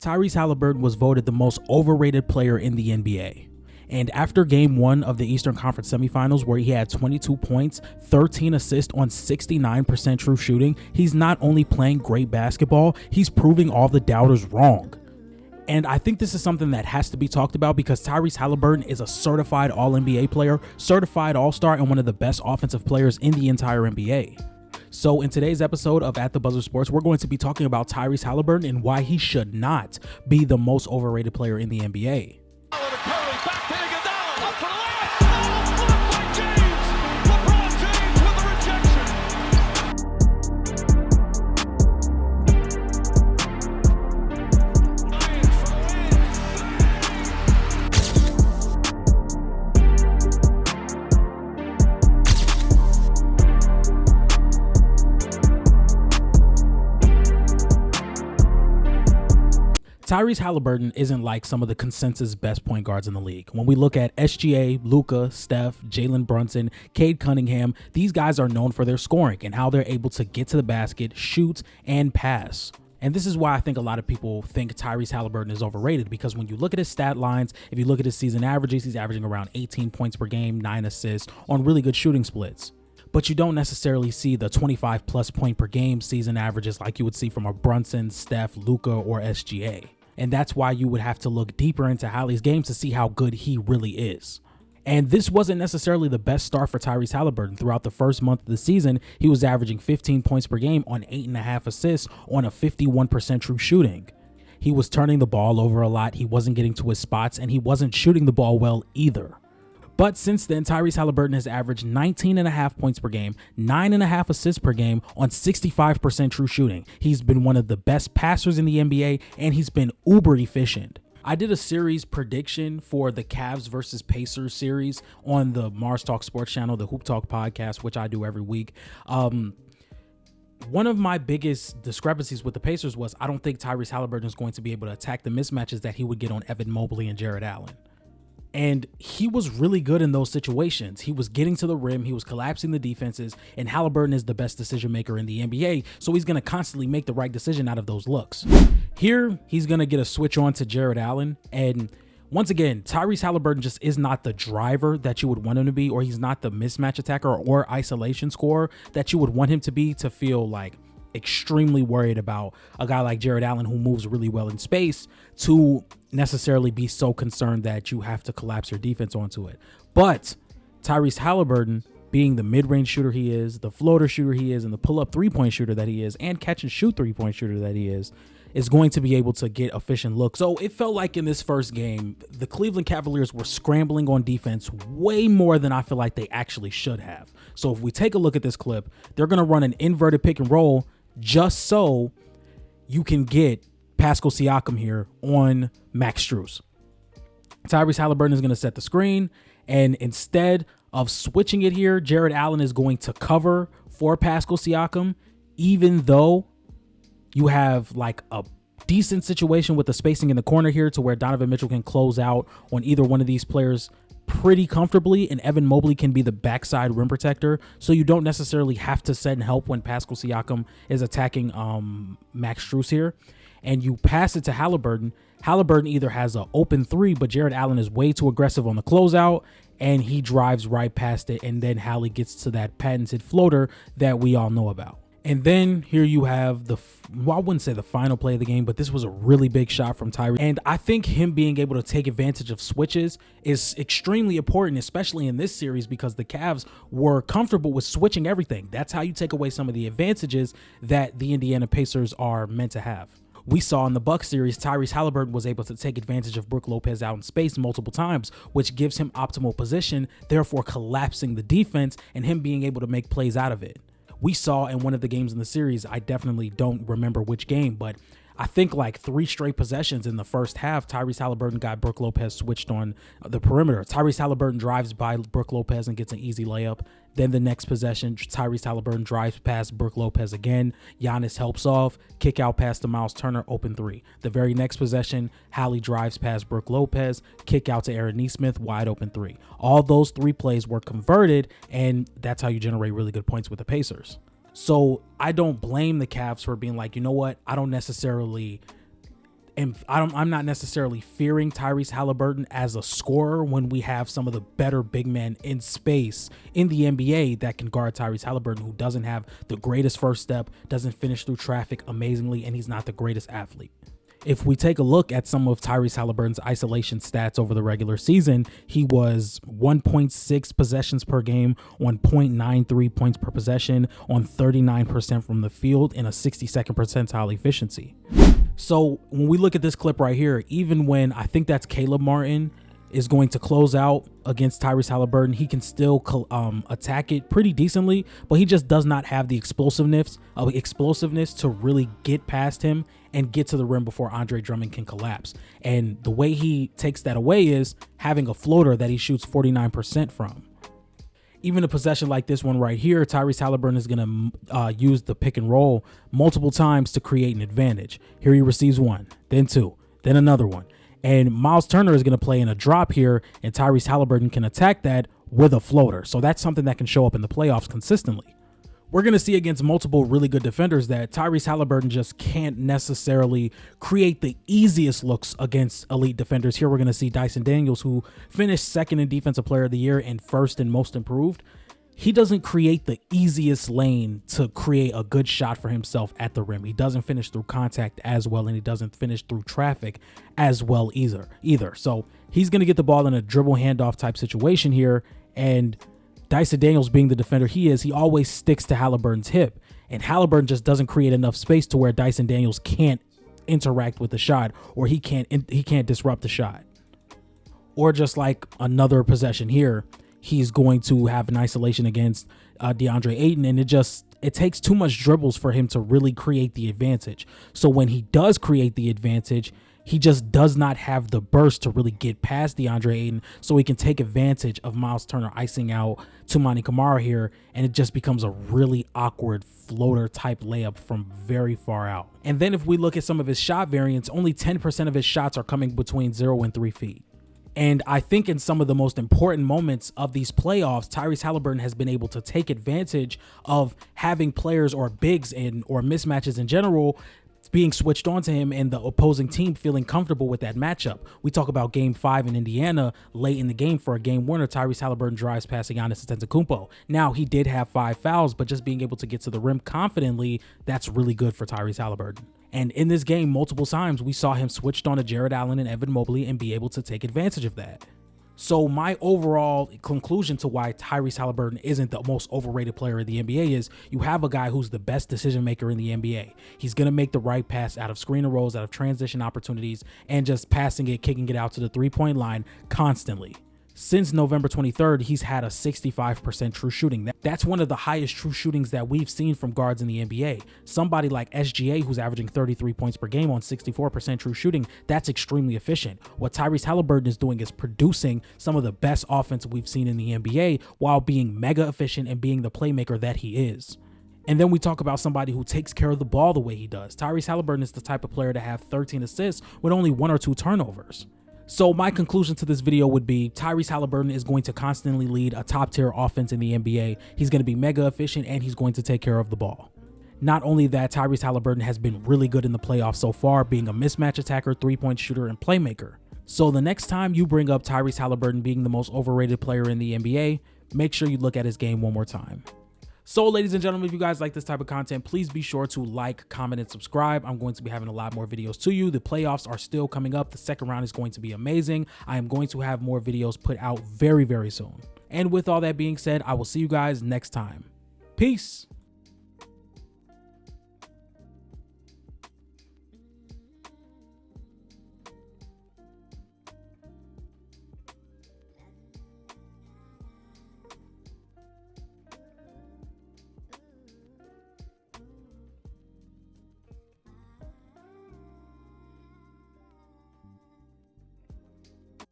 Tyrese Halliburton was voted the most overrated player in the NBA. And after game 1 of the Eastern Conference semifinals, where he had 22 points, 13 assists on 69% true shooting, he's not only playing great basketball, he's proving all the doubters wrong. And I think this is something that has to be talked about because Tyrese Halliburton is a certified All-NBA player, certified All-Star, and one of the best offensive players in the entire NBA. So in today's episode of At the Buzzer Sports, we're going to be talking about Tyrese Halliburton and why he should not be the most overrated player in the NBA. Tyrese Halliburton isn't like some of the consensus best point guards in the league. When we look at SGA, Luka, Steph, Jalen Brunson, Cade Cunningham, these guys are known for their scoring and how they're able to get to the basket, shoot, and pass. And this is why I think a lot of people think Tyrese Halliburton is overrated, because when you look at his stat lines, if you look at his season averages, he's averaging around 18 points per game, 9 assists on really good shooting splits. But you don't necessarily see the 25 plus point per game season averages like you would see from a Brunson, Steph, Luka, or SGA. And that's why you would have to look deeper into Hallie's games to see how good he really is. And this wasn't necessarily the best start for Tyrese Halliburton. Throughout the first month of the season, he was averaging 15 points per game on 8.5 assists on a 51% true shooting. He was turning the ball over a lot, he wasn't getting to his spots, and he wasn't shooting the ball well either. But since then, Tyrese Halliburton has averaged 19.5 points per game, 9.5 assists per game on 65% true shooting. He's been one of the best passers in the NBA, and he's been uber efficient. I did a series prediction for the Cavs versus Pacers series on the Mars Talk Sports channel, the Hoop Talk podcast, which I do every week. One of my biggest discrepancies with the Pacers was I don't think Tyrese Halliburton is going to be able to attack the mismatches that he would get on Evan Mobley and Jarrett Allen. And he was really good in those situations. He was getting to the rim, he was collapsing the defenses, and Halliburton is the best decision maker in the NBA, so he's going to constantly make the right decision out of those looks. Here, he's going to get a switch on to Jarrett Allen, and once again, Tyrese Halliburton just is not the driver that you would want him to be, or he's not the mismatch attacker or isolation scorer that you would want him to be to feel like extremely worried about a guy like Jarrett Allen who moves really well in space to necessarily be so concerned that you have to collapse your defense onto it. But Tyrese Halliburton, being the mid-range shooter he is, the floater shooter he is, and the pull-up three-point shooter that he is, and catch-and-shoot three-point shooter that he is going to be able to get efficient looks. So it felt like in this first game, the Cleveland Cavaliers were scrambling on defense way more than I feel like they actually should have. So if we take a look at this clip, they're going to run an inverted pick and roll just so you can get Pascal Siakam here on Max Strus. Tyrese Halliburton is going to set the screen, and instead of switching it here, Jarrett Allen is going to cover for Pascal Siakam, even though you have like a decent situation with the spacing in the corner here to where Donovan Mitchell can close out on either one of these players pretty comfortably, and Evan Mobley can be the backside rim protector, so you don't necessarily have to send help when Pascal Siakam is attacking Max Strus here. And you pass it to Halliburton. Halliburton either has an open three, but Jarrett Allen is way too aggressive on the closeout, and he drives right past it, and then Hallie gets to that patented floater that we all know about. And then here you have I wouldn't say the final play of the game, but this was a really big shot from Tyrese. And I think him being able to take advantage of switches is extremely important, especially in this series, because the Cavs were comfortable with switching everything. That's how you take away some of the advantages that the Indiana Pacers are meant to have. We saw in the Bucks series, Tyrese Halliburton was able to take advantage of Brook Lopez out in space multiple times, which gives him optimal position, therefore collapsing the defense and him being able to make plays out of it. We saw in one of the games in the series, I definitely don't remember which game, but I think like 3 straight possessions in the first half, Tyrese Halliburton got Brook Lopez switched on the perimeter. Tyrese Halliburton drives by Brook Lopez and gets an easy layup. Then the next possession, Tyrese Halliburton drives past Brook Lopez again. Giannis helps off, kick out past to Miles Turner, open 3. The very next possession, Hallie drives past Brook Lopez, kick out to Aaron Nesmith, wide open 3. All those 3 plays were converted, and that's how you generate really good points with the Pacers. So I don't blame the Cavs for being like, you know what, I don't necessarily And I'm not necessarily fearing Tyrese Halliburton as a scorer when we have some of the better big men in space in the NBA that can guard Tyrese Halliburton, who doesn't have the greatest first step, doesn't finish through traffic amazingly, and he's not the greatest athlete. If we take a look at some of Tyrese Halliburton's isolation stats over the regular season, he was 1.6 possessions per game on 0.93 points per possession on 39% from the field in a 62nd percentile efficiency. So when we look at this clip right here, even when I think that's Caleb Martin is going to close out against Tyrese Halliburton, he can still attack it pretty decently, but he just does not have the explosiveness to really get past him and get to the rim before Andre Drummond can collapse. And the way he takes that away is having a floater that he shoots 49% from. Even a possession like this one right here, Tyrese Halliburton is going to use the pick and roll multiple times to create an advantage. Here he receives one, then two, then another one. And Miles Turner is going to play in a drop here, and Tyrese Halliburton can attack that with a floater. So that's something that can show up in the playoffs consistently. We're going to see against multiple really good defenders that Tyrese Halliburton just can't necessarily create the easiest looks against elite defenders. Here we're going to see Dyson Daniels, who finished second in Defensive Player of the Year and first in Most Improved. He doesn't create the easiest lane to create a good shot for himself at the rim. He doesn't finish through contact as well, and he doesn't finish through traffic as well either. So he's going to get the ball in a dribble handoff type situation here, and Dyson Daniels, being the defender he is, he always sticks to Halliburton's hip, and Halliburton just doesn't create enough space to where Dyson Daniels can't interact with the shot, or he can't disrupt the shot. Or just like another possession here, he's going to have an isolation against DeAndre Ayton, and it takes too much dribbles for him to really create the advantage. So when he does create the advantage, he just does not have the burst to really get past DeAndre Ayton, so he can take advantage of Miles Turner icing out Toumani Camara here, and it just becomes a really awkward floater type layup from very far out. And then if we look at some of his shot variants, only 10% of his shots are coming between 0 and 3 feet. And I think in some of the most important moments of these playoffs, Tyrese Halliburton has been able to take advantage of having players or bigs or mismatches in general being switched on to him and the opposing team feeling comfortable with that matchup. We talk about Game 5 in Indiana late in the game for a game winner. Tyrese Halliburton drives past Giannis Antetokounmpo. Now, he did have 5 fouls, but just being able to get to the rim confidently, that's really good for Tyrese Halliburton. And in this game, multiple times, we saw him switched on to Jared Allen and Evan Mobley and be able to take advantage of that. So my overall conclusion to why Tyrese Halliburton isn't the most overrated player in the NBA is you have a guy who's the best decision maker in the NBA. He's going to make the right pass out of screen and rolls, out of transition opportunities, and just passing it, kicking it out to the three-point line constantly. Since November 23rd, he's had a 65% true shooting. That's one of the highest true shootings that we've seen from guards in the NBA. Somebody like SGA, who's averaging 33 points per game on 64% true shooting, that's extremely efficient. What Tyrese Halliburton is doing is producing some of the best offense we've seen in the NBA while being mega efficient and being the playmaker that he is. And then we talk about somebody who takes care of the ball the way he does. Tyrese Halliburton is the type of player to have 13 assists with only 1 or 2 turnovers. So my conclusion to this video would be Tyrese Halliburton is going to constantly lead a top tier offense in the NBA. He's going to be mega efficient and he's going to take care of the ball. Not only that, Tyrese Halliburton has been really good in the playoffs so far, being a mismatch attacker, three-point shooter, and playmaker. So the next time you bring up Tyrese Halliburton being the most overrated player in the NBA, make sure you look at his game one more time. So ladies and gentlemen, if you guys like this type of content, please be sure to like, comment, and subscribe. I'm going to be having a lot more videos to you. The playoffs are still coming up. The second round is going to be amazing. I am going to have more videos put out very, very soon. And with all that being said, I will see you guys next time. Peace.